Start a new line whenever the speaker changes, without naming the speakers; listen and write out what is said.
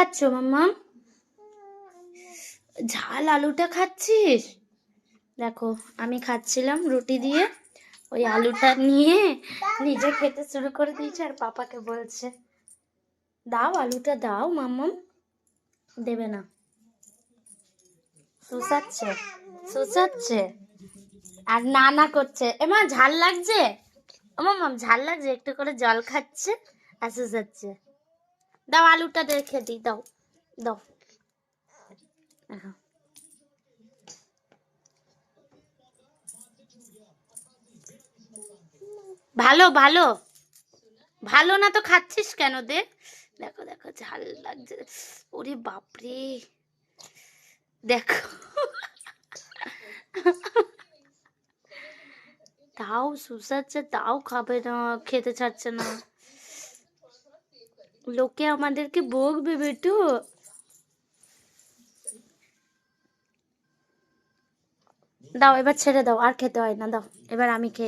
খাচ্ছ মাম্মা? ঝাল আলুটা খাচ্ছিস? দেখো আমি খাচ্ছিলাম রুটি দিয়ে, ওই আলুটা নিয়ে নিজে খেতে শুরু করে দিয়েছে আর পাপাকে বলছে দাও আলুটা দাও মাম্মাম। দেবে না, শুষাচ্ছে শুষাচ্ছে আর না না করছে। এমা ঝাল লাগছে, ও মাম্মাম ঝাল লাগছে, একটু করে জল খাচ্ছে আর শুষাচ্ছে। দাও আলুটা দেখে দিই, দাও দাও। ভালো ভালো ভালো না তো খাচ্ছিস কেন? দে, দেখো দেখো ঝাল লাগছে। ওরে বাপরে, দেখো তাও শুষাচ্ছে, তাও খাবে না, খেতে ছাড়ছে না। লোকে আমাদেরকে বকবে বেটু। দাও এবার ছেড়ে দাও, আর খেতে হয় না, দাও এবার আমি খেয়ে